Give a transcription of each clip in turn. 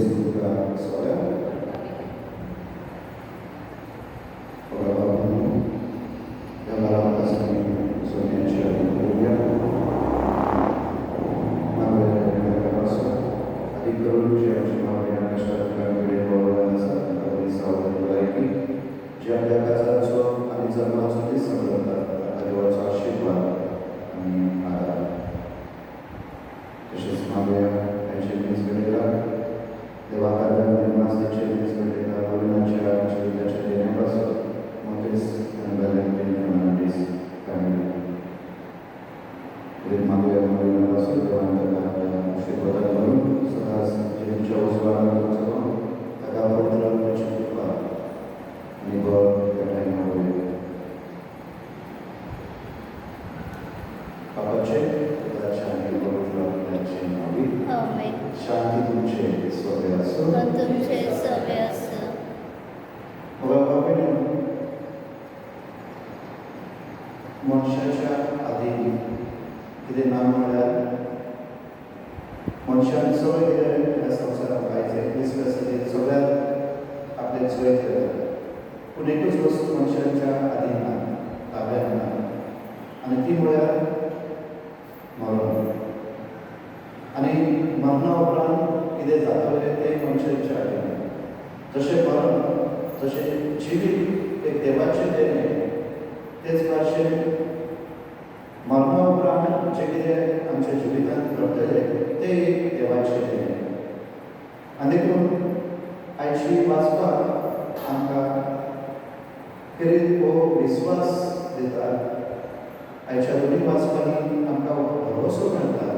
Jesuska Soja. Pogawałem Jamaranta Sonia Lubię. Mamy Jakarosa, Adikolu, gdzie otrzymał Janaszczarka, Grywoła, Napisał Lejki, gdzie Jakarosa, ani Zarmacony Sabrata, Adioła Szybła, ani Ada. Też jest Maria, Ejczyzny z Gryla, Dewakada, Dymasta, Ejczyzny z Gryla, Wolina, Ciara, czyli Dlaczego Nebaso, Motyz, Enbelem, Piękna, Kamil. Gdy Maria, Moja Nebaso, Dewakada, Szybła, Zaraz, dziewięcioło zwana do tego, taka portra wyczepiła. Niebo, jaka nie mówi. Papacie, Dlaczego portra wyczepiła. Amen. Shanti तुमचे सोबे असो. तुमचे सोबे असो. बाबांनो, मनशाच्या आधी कितें नाम म्हळ्यार मनशान सगळें कितें ह्या संवसारांत पाहिजे निसर्गासाठी सगळ्याक आपले सोय करता. पूण एकूच वस्तू मनशाच्या आधी ना, ताब्यात ना, आनी ती म्हळ्यार मरण. आनी मरणा उपरांत कितें जातलें तें मनशाच्या हातीन. जशें मरण तशें जिवीत एक देवाचें देणें, तेच भाशेन मरणा उपरांत जें कितें आमच्या जिवितांत घडटलें तें एक देवाचें देणें. आनी देखून आयची वाचपाक आमकां खरेंच हो विस्वास दिता. आयच्या दोनी वाचपांनी आमकां भरोसो मेळटा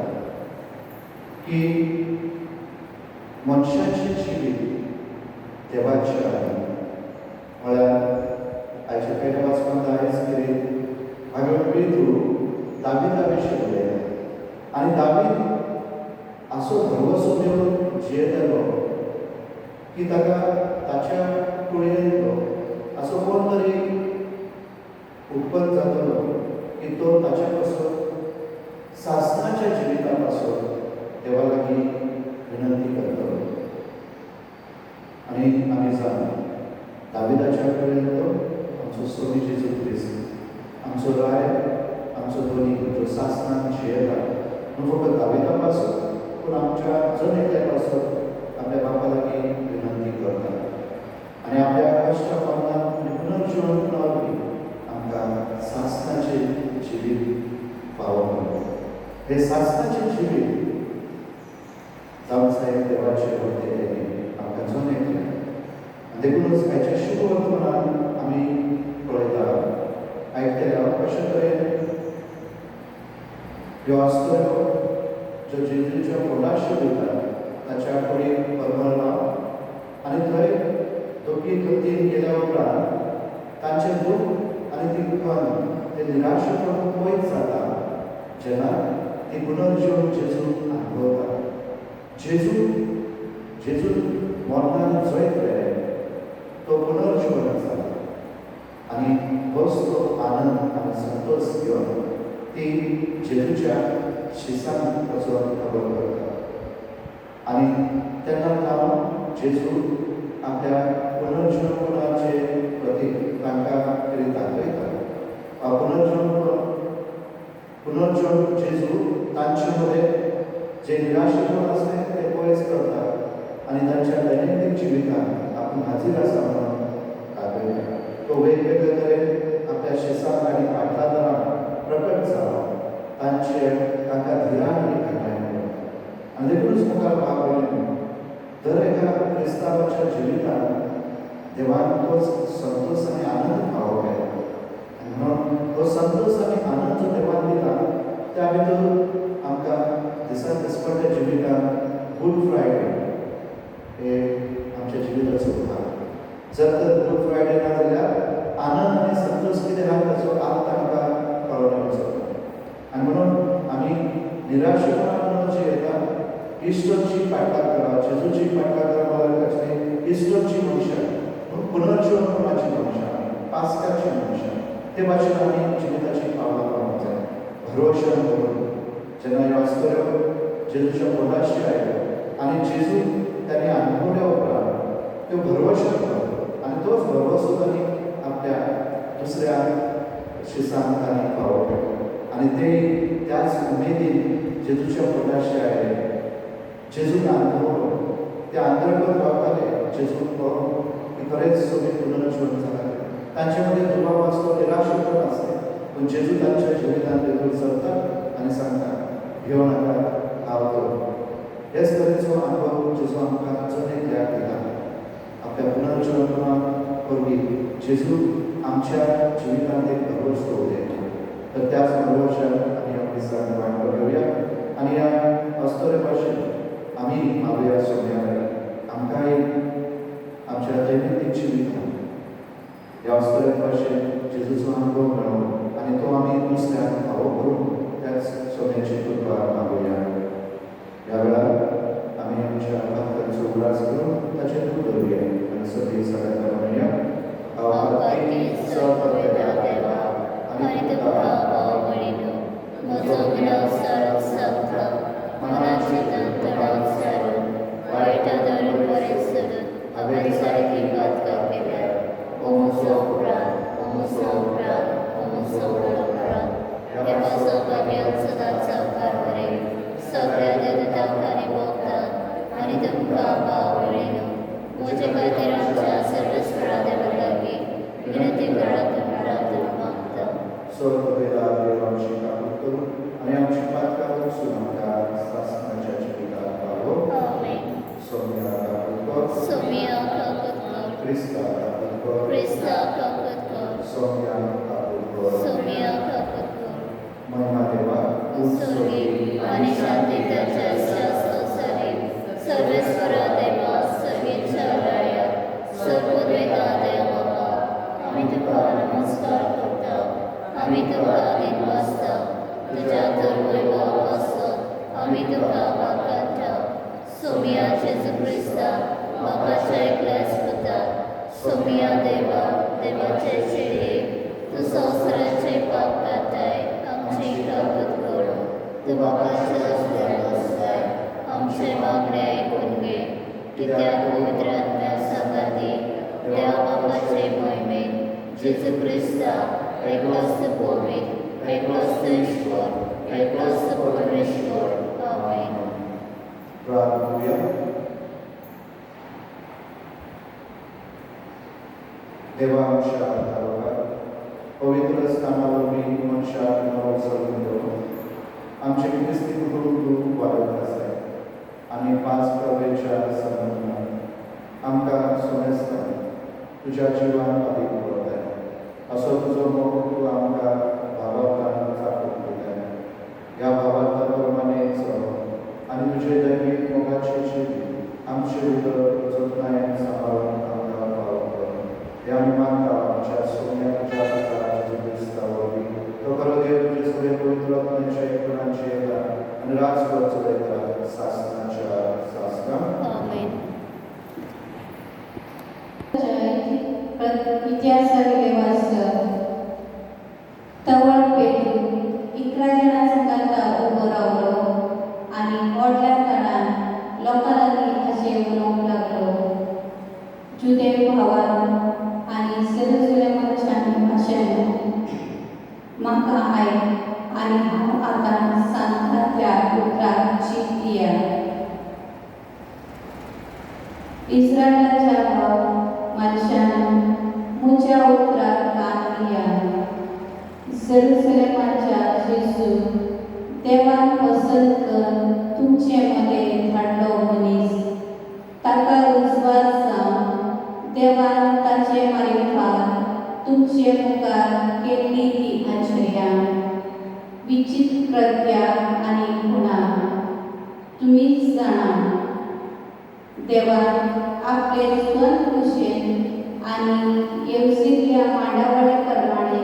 की मनशाचें जिवीत देवाच्या हातीन. म्हळ्यार आयच्या पयल्या वाचपांत आयज कितें हांवें पेद्रू दाविदा विशीं उलयलें. आनी दावीद असो भरवसो घेवन जियेतालो की ताका ताच्या कुळयेंतलो असो कोण तरी उत्पन्न जातलो की तो ताच्या पासून सासणाच्या जिविता पासून देवा लागीं विनंती करतलो. आनी आमी जाण दाविदाच्या कुळयेंतलो आमचो स्वामी जेजू क्रिस्त, आमचो राय, आमचो दोनी जो सासणान जियेता, न्हू फकत दाविदा पासून पूण आमच्या जण एकल्या पासून आपल्या बापा लागीं विनंती करता. आनी आपल्या कश्टा पावनात आनी पुनर्जीवन पुनर्वी आमकां सासणाचें जिवीत पावोवंक. हे सासणाचें जिवीत जावन साहेब देवाचे भक्ती आमकां जण एकल्या. आनी देखूनच हाच्या शुभ वर्तमानान आमी पळयता आयकतले कशे तरेन ह्यो आस्तोऱ्यो ज्यो जेजूच्या पोटाशी वयता ताच्या कुडीक परमळना. आनी थंय दोगी गतीन गेल्या उपरांत तांचें दूख आनी ती दुखान ते निराशेपण पयस जाता जेन्ना ती पुनर्जीवन जेजू अनुभवता. जेजू मरणान जैतले तो पुनर्जीवन जाला. आनी होच तो आनंद आनी संतोष घेवन ती जेजूच्या शिसान वचून खबर करता. आनी तेन्ना जावन जेजू आपल्या पुनर्जीवनाचे प्रतीक तांकां कितें दाखयता. पुनर्जीवन जेजू तांचे मदें जे निराशेपण आसलें तें पयस करता आनी तांच्या दैनंदीन जिवितांत आपूण हाजीर आसा म्हणून दाखयता. तो वेगवेगळे तरेन आपल्या शिसाक आनी पाठलादारांक प्रकट जावन तांकां धिराण आनी घटायन करता. आनी देखूनच मुखार पावलें दर एका क्रिस्तांवाच्या जिवितांत देवान तो संतोष आनी आनंद पावोवंक जाय. आनी म्हणून तो संतोष आनी आनंद जो देवान दिला त्या भितर आमकां दिसान दिसपट्ट्या जिवितांत गूड फ्रायडे हे आमच्या जिविताचो भाग. जर तर गूड फ्रायडे ना जाल्यार आनंद आनी संतोष कितें आहा ताचो अर्थ आमकां कळोन वचो. आनी म्हणून आमी निराशेपणान जियेता. इश्टोची पाटलाग करप, जेजूची पाटलाग करप, इश्टोची मनशां, पुनर्जीवनाची मनशां, पास्काची मनशां, ते भाशेन आमी जिविताची पावलां पावोवंक जाय. भरोशान करून जेन्ना ह्यो आस्तोऱ्यो जेजूच्या पोटाशी आयल्यो आनी जेजू त्यांनी तो भरवू शकतो आणि तोच भरवसो त्यांनी आपल्या दुसऱ्या शिसांक तांणी पावलो आणि ते त्याच उमेदीन जेजूच्या पोटाशी आयले जेजून अनुभवलो ते अंतर्गत रावताले जेजून पळोवन की खरेंच सोबी पुनर्जीवन जालें तांचे मदें दुबाव आसलो निराशेपण आसलें पूण जेजू तांच्या जिवितांत भितर सरतात आनी सांगतात भिवू नाका हांव तो हेच तरेचो अनुभव जेजू आमकां जणेक दिला आपल्या पुनर्जीवना वरवीं जेजू आमच्या जिवितांत एक भरवोस दवरले तर त्याच भरवशान आमी आपली दिसांत वांटो घेवया आनी ह्या अस्तरे भाशेन आमी मागुया सोम्याक आमकां एक आमच्या दैनंदीन जिवितांत ह्या अस्तरे भाशेन जेजूचो अनुभव मेळोवन आनी तो आमी दुसऱ्यांक फावो करून त्याच सोम्याची कृपा मागुया ह्या वेळार आमी आमच्या भक्तांचो उलास करून ताचेर दूख धरुया आनी सगळीं सगळ्यांक म्हणया अवकाती सर्ववेदा देवा आनी तुका आवडीनो म्हजो विलास सारक सांगता मनाचे तळांत सारून वायटा धरून बरें सोडून हांवें सारकी बातका केल्या ओ म्हजो प्राण ओ म्हजो प्राण ओ म्हजो प्राण हे म्हजो भगवान सदांच साकार बरें सगळ्या देवतांक आनी भोगतांक आनी तुमकां आवडीनो म्हजे खातीर आमच्या सर्वस्वरा देवा लागीं विनंती करातून प्रार्थना मागता सर्ववेदा देव आमची काकूट करून आनी आमची पातकां वचून आमकां सासणाच्या जिवितांत पावो आमेन सोम्या काकूट कर सोमिया काकूट कर क्रिस्ता काकूट कर क्रिस्ता काकूट कर सोम्या काकूट कर सोमिया काकूट कर महिमा देवा स्वर्गी आनी शांती ताच्या संसारी सर्वेश्वरा देवा सर्वेच्या राया सर्वोद्वेगा देवा आमी तुका नमस्कार करता आमी तुका दिन वाजता तुज्या वैभव वाजता आमी तुका वाकाडटा सोमिया जेजू क्रिस्ता बापाच्या एकल्याच पुता सोमिया देवा देवाचे चेडे तूं संवसाराचे पाप काताय आमची काकूट कर तूं बापाचे आसताय आमचे मागणे आयकून घे कित्याक पवित्र आत्म्या सांगाती देवा बापाचे मोहिमेन जेजू क्रिस्ता एकलोच पवित्र एकलोच ईश्वर एकलोच परमेश्वर आमेन प्रार्थना करूया देवा आमच्या धारोकार पवित्र स्थानावरवीं मनशाक नवो जल्म दिलो आमचे क्रिस्ती कुटुंब तूं वाडत आसाय आनी 5 प्रवेच्या संबंधान आमकां सोमेस्तान तुज्या जिवान अदीक वळताय असो तुजो मोग तूं आमकां भावार्थान चापूक दिताय ह्या भावार्था प्रमाणे चल आनी तुजे दैवीक मोगाचे जिवीत आमचे उदक जतनायेन सांबाळून आमकां पावो कर ह्या निमांता आमच्या सोम्या तुज्या पुता जेजू क्रिस्ता वरवीं तो खरो देव तुजे सगळे पवित्र आत्म्याच्या एकपणाचे येता आनी राजभर चलयता सासणाच्या सासणां आमेन इतिहासाचे वाचन तवळ पेटून 11 जाणां संघांता उबो रावलो आनी व्हडल्या तणान लोकां लागीं अशें उलोवंक लागलो जुदेव भावान आनी जेरुसलेमाच्यान अशें म्हाका आय आनी हांव आतां सांगता त्या उतराक जीत दिया इस्रायलाच्या भाव मनशान म्हज्या उतराक कान दिया जेरुसलेमाच्या जेजू देवान पसंत कर तुमचे मदें धाडलो मनीस ताका उजवाड जावन देवान ताचे मारिफात तुमचे मुखार केल्ली ती आश्चर्यां विचित्र कृत्या आनी गुणां तुमीच जाणा देवान आपले स्वत कुशेन आनी येवजिल्ल्या मांडावळे प्रमाणे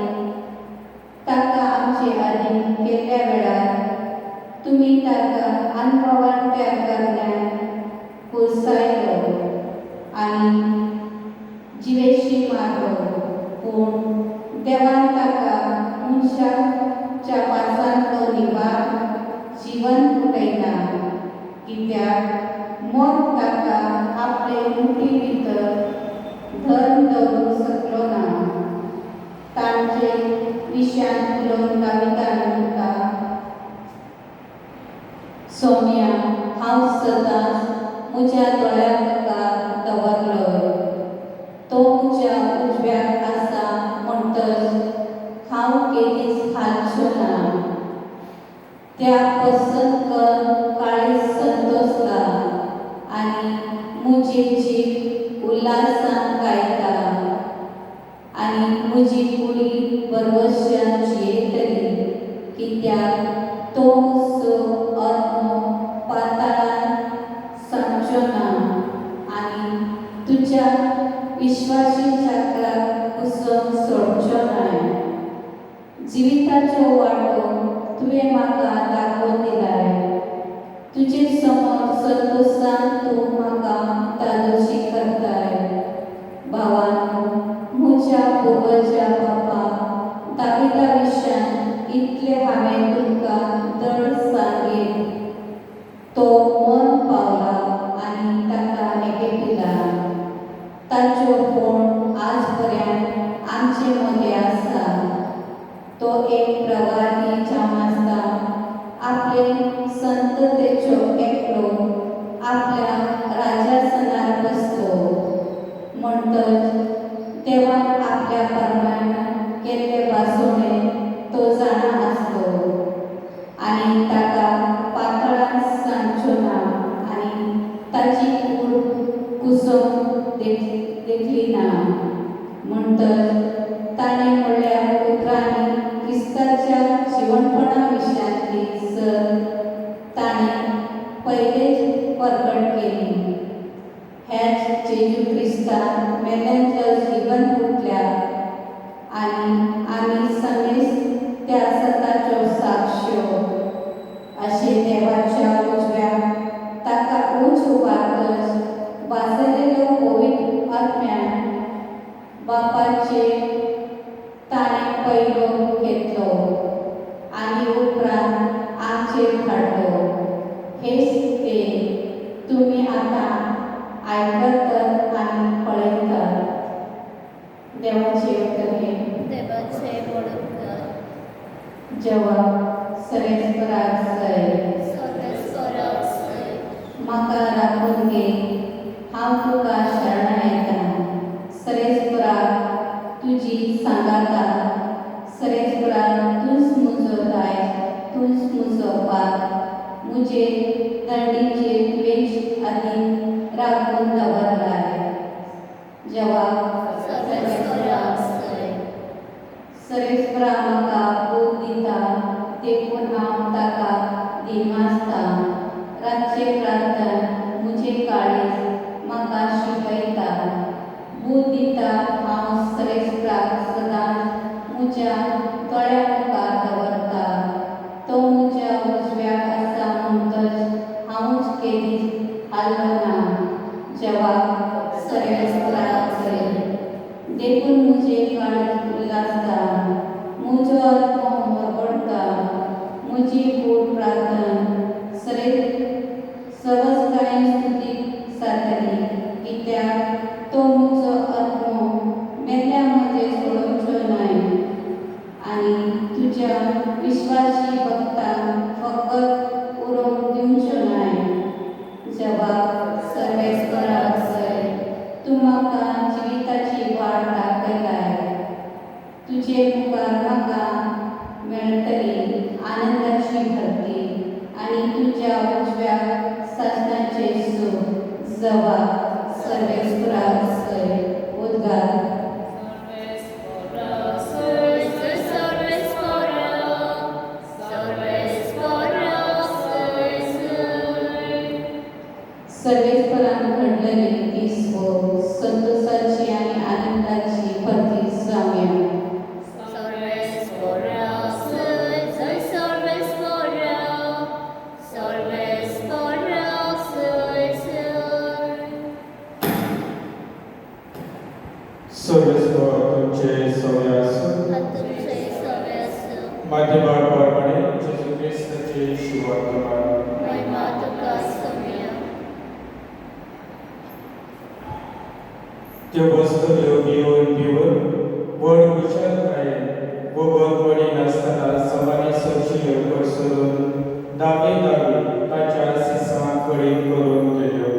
ताका आमचे अधीन केल्ल्या वेळार तुमी ताका अनुभवान त्या कारणान कुरसायलो आनी जिवेशी मारलो पूण देवान ताका मनशाच्या पासांतलो निवार जीवन फुटयना कित्याक मोग ताका आपले मुठी भितर जी उल्हासान गायता आनी म्हजी कुडी बरवशान जियेतली कित्याक तो मुजो आत्मो पाताळान सांगचो ना आनी तुज्या विश्वासी चक्राक कुसोन सोडचो नाय. जिविताचो वाटो तुवें म्हाका दाखोवन दिलाय. तुजे समोर संतोशान तूं म्हाका तादोशी करताय. भावानो, म्हज्या पुर्वजा बापा दाविदा विशयान इतलें हांवें तुमकां धड सांगेन. तो मन पावला आनी ताका एकेपिला. ताचो फोण आज पर्यंत आमचे मदें आसा. तो एक प्रवादी जावन आसता आपले संततेचो एकलो आपल्या राजासनार बसलो. म्हणटच देवान आपल्या परमान केल्ले भासोणे तो जाणा आसलो आनी ताका पाताळान सांगचो ना आनी ताची कूड कुसोन देखली ना. म्हणटच ताणें म्हणल्यार उतरांनी क्रिस्ताच्या जिवणपणा विशयांतली सर ताणें पयलेच परगट केली. हेच जेजू क्रिस्तान मेल्यांतलो जिवंत उठल्या आनी आमी समेज त्या सताच्यो साक्ष्यो. अशें देवाच्या उजव्याक ताका उंच उबारतच भाजलेलो पवित्र आत्म्यान बापाचे ताणें पयलो घेतलो आनी उपरांत आमचेर धाडलो. हेच तें तुमी आतां आयकतात आनी पळयतात. देवाचे उतर हे देवाचे बडोदकर जवाब सरेस्पराक सय. सर्वेस्पराक सय. म्हाका राखून घे, हांव तुका शरणा येता. सरेस्पराक तुजी सांगाता. सरेस्पराक तूंच म्हजो दायज, तूंच म्हजो पात. म्हजे दंडीचेर तुवेंच आदीं राखून दवरलाय. जवाब सर्वेस्पराक सय. सरेस्परा म्हाका बूक दिता देखून हांव ताका दिमासता. रातचे प्रार्थन म्हजे काळीज म्हाका शिकयता. बूक दिता हांव सरेस्पराक सदांच म्हज्या दोळ्या मुखार दवरता. तो म्हज्या उजव्याक आसा म्हणटच हांवूच केदींच हाल्लो ना. जवाब सरेस्पराक सय. देखून म्हजे काळीज उल्हासता. म्हजो आत्मो मरगडटा. म्हजी बूट प्रार्थन सवस्तायेन स्तुतीक जातली कित्याक तो म्हजो आत्मो मेल्ल्या मदें सोडोवचो नाय आनी तुज्या विश्वासी भक्तांक फकत उरोवंक दिवचो नाय. जवाब सर्वेस्पराक सय. तूं म्हाका जिविताची वाट दाखयलाय. तुजे मुखार म्हाका मेळटली आनंदाची भरती आनी तुज्या उजव्याक सासणाचे सूख. जवाब सर्वेस्पराक सय. उद्गार सर्वेस्पराक सय. सर्वेस्पराक सय. सर्वेस्परान घडलेली दीस हो संतोषाची आनी आनंदाची भरती जावया. सर्वेस्पराक सय. सर्वेस्पराक. सर्वेस्पराक सय. सर्वेस्पर तुमचे सवय आसूं. तुमचे सवे आसूं. माध्यमार परमाणे जेजू क्रिस्ताचे शिवात्मान. महिमा तुका सौम्या. त्यो वस्तुल्यो घेवन व्हड कुशलकायेन व बगवडी नासतना समानी सचिल्यो करसरून दावे ताच्या सिसां कडी करून गेल्यो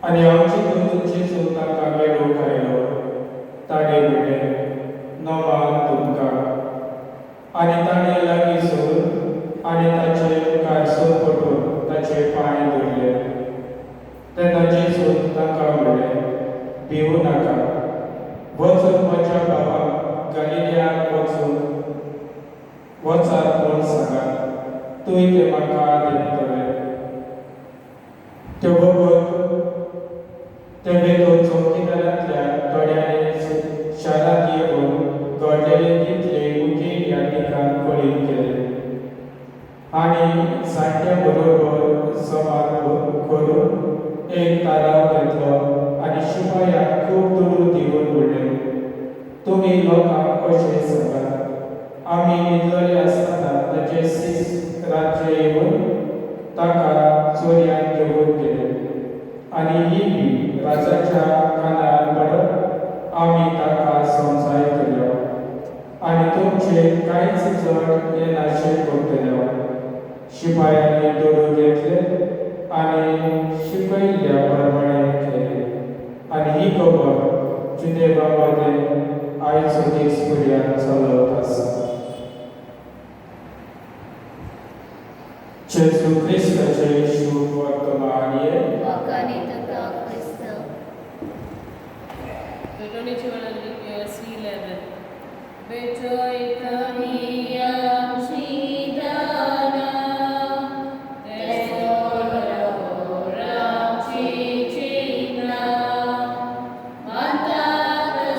आनी आमचे जेजू ताका मेळूंक आयलो. ताणें म्हणलें, नमान तुमकां. आनी ताणें लागीं सरून आनी ताचे कारसून पटून ताचे पांय धरले. तेन्ना जेजून ताका भिवू नाका. वचून म्हज्या भावाक गलिल्याक वचात म्हूण सांगात. तुवें तें म्हाका दितले. ते वेगळो चौकीदारांतल्या थोड्यांनी शारांत येवन घडलेले तितले उकील ह्या ठिकाण पळीत केले आनी जाणट्या बरोबर संवाद करून एक ताराव घेतलो आनी शिपायाक खूब दुडू दिवन उडले. तुमी लोकांक अशें सांगात, आमी न्हिदलेले आसतना ताचे सीस राज्य येवन ताका चोरयान घेवन गेले आनी ही बी राजाच्या कानार पडत आमी ताका संवसाय केलो आनी तुमचे कांयच चड हे नाशे करतले. शिपायांनी दोडू घेतले आनी शिकयल्ल्या प्रमाणे केले आनी ही खबर जुदेवामध्ये आयचो दीस पर्यंत चलत आसा. जेजू क्रिस्ताचे शुभ वर्तमान वकानी तुका क्रिस्त. Deuteronomy 11. Bejoy आमची दाना तेजोर आमची चिन्ना माता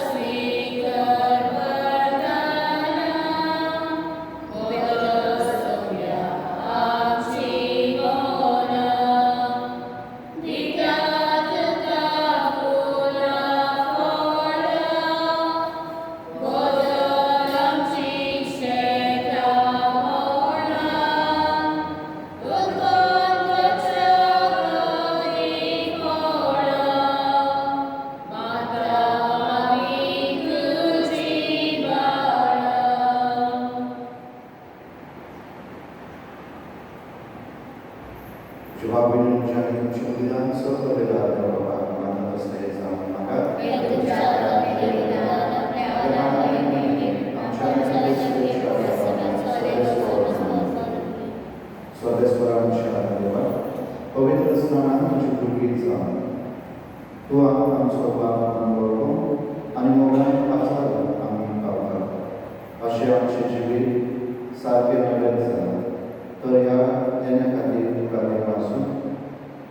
स्वीकार वरदाना बोधसम्या आमची गोना दितात कापुला फोडा आमची शेता मोडा उदक चवरी फोडा माता आमी तुजी बाळा. जवाबीच्या संविधान सभेला बाबा माता तसले जाऊ नका. स्वदेश्वरांच्या देवा पवित्र स्नानान तुझी भुरगीं जावन तूं आमचो बाप अनुभव आनी मोगान आचारून आमी पावतात. अशें आमचें जिवीत सारकें नव्यान जालां तर ह्या तेन्या खातीर तुका देव आसूं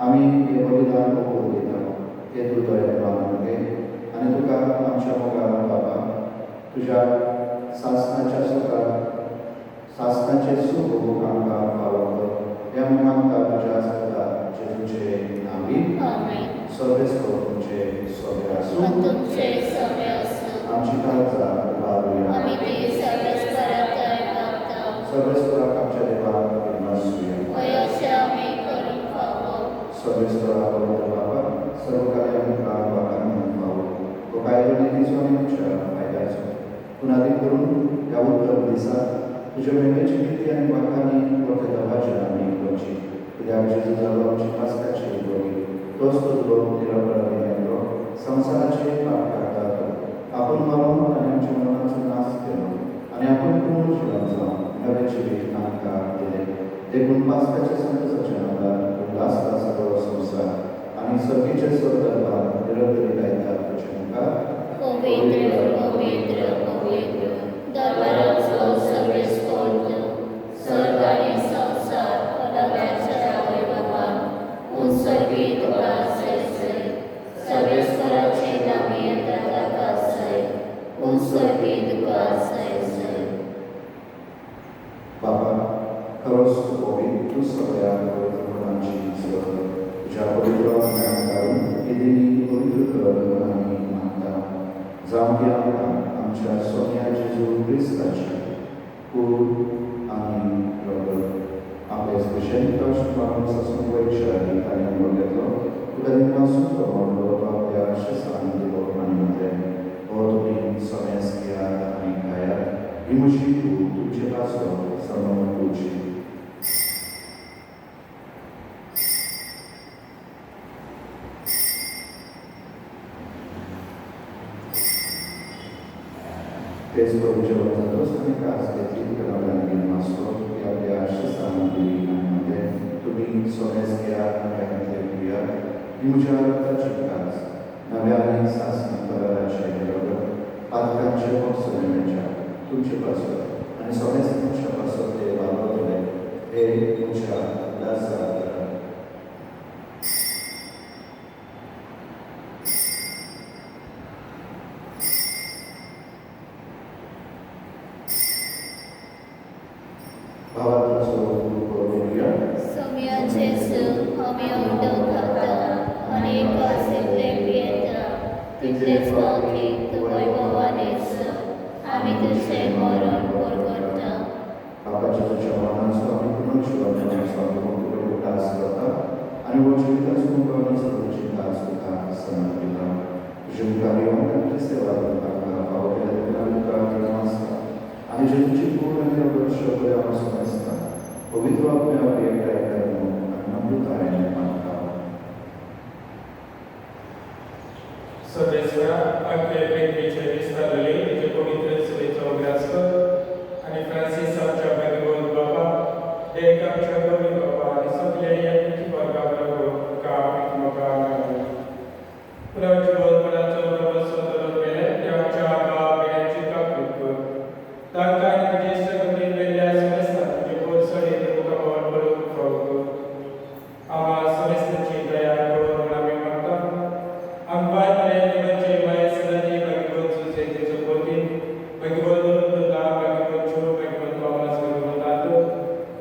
आमी हे बलिदान पळोवन दिता. ते तूं दोळे मानून घे आनी तुका आमच्या मोगान बाबा तुज्या सासणाच्या सासणाचे सूख भोगूंक आमकां फावो कर. ह्या मागता तुज्या सदा जेजूचे नांवी. सर्वेस्वर तुमचे सोबे आसूं. तुमचे सगळे असो आमची काळजां उबारूया. आमी ती सर्वेस्पराक करता. सर्वेस्वराक आमच्या देवाक विनवूया. वयशे आमी करूंक फावो. सर्वेस्वरा पवित्र बाबा सर्व कार्य आमकां बाबान म्हणून फावो. तो कायदो निधीचो आनी आमच्या फायद्याचो. पूण आदी करून ह्या उत्तर दिसाक तुज्या मेमेची गिती आनी वाखानी मोठे दबाचे आमी करची. कित्याक जेजू जालो आमची पास्काची बळी. तोच तो लोक निरपराधी मेलो संवसाराचे पाप काडटा. आपूण मरून आनी आमच्या मनाचो नाश केलो आनी आपूण पुनर्जीवन जावन नवें जिवीत आमकां दिलें. देखून पास्काच्या संतसाच्या नांवार उल्हासता सगळो संवसार आनी सर्गीचे स्वर्गदरबार निरंतरी लायतात तुजे मुखार. पवित्र पवित्र पवित्र दरबाराचो सर्वेस्परत स्वर्ग आनी संवसार पदार्थाच्या वैभवान उत्सर्गीत तुका आसय. सर्वेस्पराचे नामी येता ताका आसय. उत्सर्गीत तुका आसय. बाबा खरोच तूं पवित्र. तूं सगळ्या पवित्र मनाची कर. तुज्या पवित्र ज्ञान घालून येदिनी पवित्र कर म्हूण आमी मागता. जावं ती आमकां आमच्या सोन्या जेजू क्रिस्ताची कूड आनी रगत आपले स्पेशल कश्ट मारून सासून वयच्या गितांनी घेतलो. तुका दिवपासून तो व्हडलो आपल्या शिसान दिलो आनी म्हणलें हो तुमी सोन्यास घेयात आनी खायात. ही म्हजी कूड तुमचे पासो समोर तुजी. तेच प्रभूच्या वचनातूच आमी कास घेतली कलावल्यांनी मासलो की आपल्या शिसान दिली आनी म्हणलें तुमी सोन्यास घेयात आनी घेतले पियात. ही म्हज्या रक्ताची कास नव्या आनी आणि सासणी कराराच्या बरोबर पालकांचे मोसमेच्या तुमचे पासून आणि सगळ्यांच्या पासून ते वाढवले हे तुमच्या दासा Sumia Jesu, Homia Udokata, Aneka Simple Pieta, Title Swaki, Tuwai Bhavanesu, Amitushe Moron Purgota. बाबाच्या चरणांचा आम्ही पुन्हा शिवाजीचा अनुभव दास करता आणि व जीविताचं मुखाने दास होता समर्पिता जीवकार्य सेवा करता भावकेला आणि ज्यांची पूर्ण वर्ष आम्हाला समजता पवित्र आपल्या कार्यक्रम आणि अमृताने मानता सगळेसरा आपले प्रेमीचे विस्तारले जे पवित्र सेवेचा अभ्यास कर आणि फ्रान्सिस आमच्या भगवंत बाबा एक आमच्या गौरी बाबा आणि सगळ्या यांची वर्गाबरोबर काम मकान पुन्हा जीवन मनाचं सर्वस्व वेळे त्यांच्या बाबाची कापूर तांकां तुझे सगळे वेळ्या समस्या तुझे बोलसडे तुका बरोबर फ्रॉक आम्हा समस्याची दया करून आम्ही मागता आमकां पर्यंत म्हणजे माय सदाची भगवंत तुझे तेचो बोली भगवंत तुझा भगवंत छो भगवंत थॉमस भगवंत आदो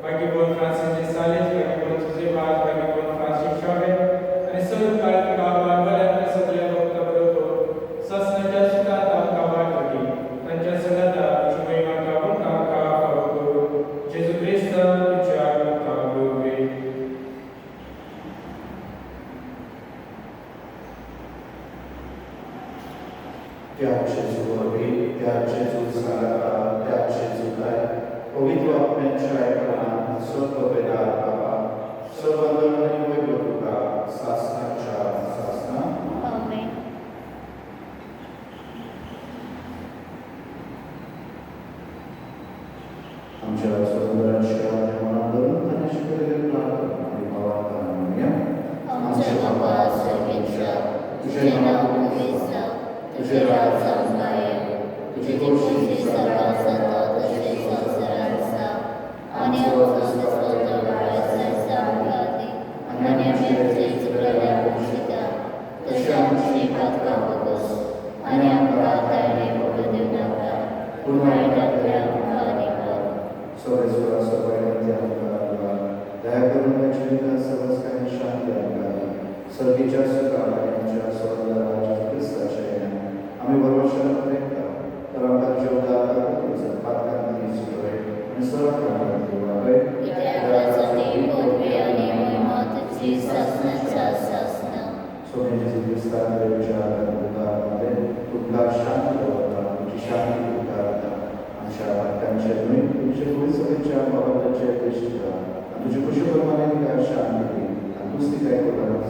भगवंत फ्रांसिस सालेस भगवंत तुझे बात भगवंत फ्रांसिस शावे आणि सर्व काळ बाबा बऱ्या सगळ्या भक्तांबरोबर ससनाच्या सुखात आमकां वाटली त्यांच्या सदाता तुझी महिमा गावून आमकां फावो जेजू ख्रिस्त तुझ्या नावाने त्याचे जुवारी त्याचे जुसारा त्याचे जुकाय पवित्र आत्म्याच्या ऐकना सर्व वेदार बाबा सर्व धर्मांनी वैभवता शासनाच्या शासना Amen. आमच्या स्वतंत्राच्या मनांतून आणि शिकवलेल्या प्रार्थना आणि भावांना आमच्या बाबा सर्वेच्या तुझे नाव पूजिसा तुझे राज संभाळे तुझी गोष्टी सर्वांसता तसे संसारांचा आणि आमचा स्वतंत्र बाळाचा आमकादी आणि आमचे चुकलेल्या गोष्टीता तसे आमची पातका बघोस आणि आमकां तारणे पडू देऊ नका पुन्हा येणाऱ्या आमकां निवड सर्वेश्वरा सर्वांचे आमकां दया करून जीवितात सर्वच काही शांती आमकां सर्गीच्या सुखाला आमच्या स्वतंत्र ख्रिस्ताच्या आम्ही भरवशाला देखता तर आमकां जेवता तुझं पातकांनी सुरय आणि सर्व कामांनी वागय इतिहासाची पदवी आणि महिमा तुझी शासनाच्या शासना सोन्याचे ख्रिस्ताच्या उद्धारामध्ये तुमका शांती दवरता तुझी शांती उद्धारता आमच्या पातकांच्या न्हय तुमचे भविष्याच्या बाबतीच्या दृष्टीता आणि तुझी कुशलप्रमाणे शांती आणि तुझी काय करून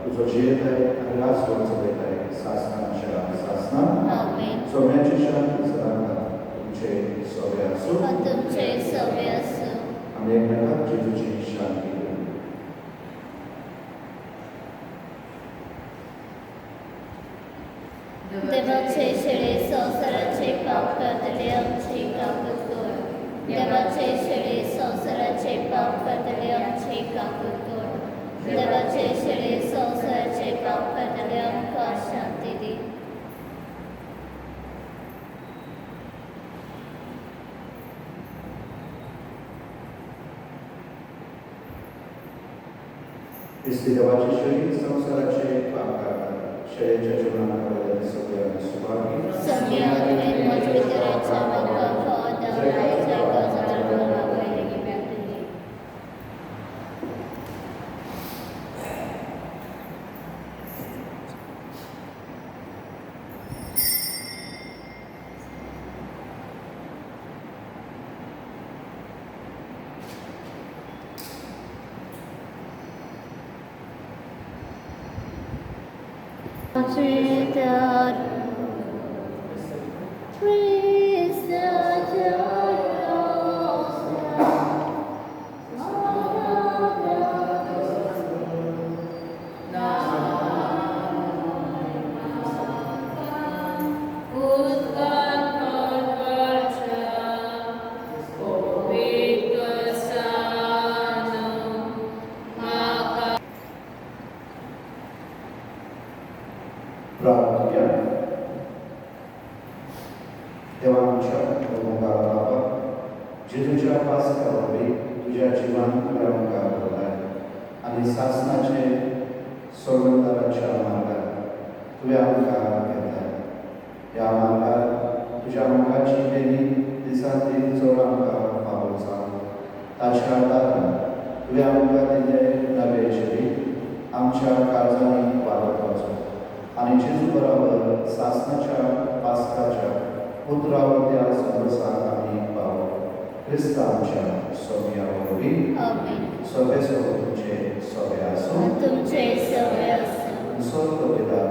तुझं जेत आहे आणि राज वचत आहे शासनाच्या शासना आमेन सोन्याची शांती सदांता तुमचे सवय असो तुमचे सवय असो आम्ही एकमेकांची तुझी शांती देऊ देवाचे शेळे संसाराचे पाप करतले आमचे कापूर तोड देवाचे शेळे संसाराचे पाप करतले आमचे कापूर तोड देवाचे शेळे संसाराचे पाप करतले आमकां शांती दी ख्रिस्ती देवाची शेळी संसाराचे पाप करतात शेळीच्या जीवनाकडे सगळ्या सुभागी सगळ्या मजबुतीच्या मका फादा जागा संदर्भाला वैदिकी व्यक्ती Trinidad, praise the Lord. प्रार्थना देवा आमच्या मुखार बाबा जेजूच्या पासका वरवीं तुज्या जिवान तुवें आमकां भरलाय आनी सासणाचे सोडवणदाराच्या मार्गार तुवें आमकां घेताय. ह्या मार्गार तुज्या मुखाची देणी दिसान दीस चड आमकां फावो जावं. ताच्या आदारान तुवें आमकां दिल्लें नवें जिवीत आमच्या काळजांनी वाडत वचो आनी जेजू बरोबर सासणाच्या पासकाच्या उतरावत्या संवसाक आमी पावो. क्रिस्ता आमच्या सोम्या वरवीं आमेन. सगळे तुमचे सगळे आसूं तुमचे सगळे आसूं. स्वर्ग पिता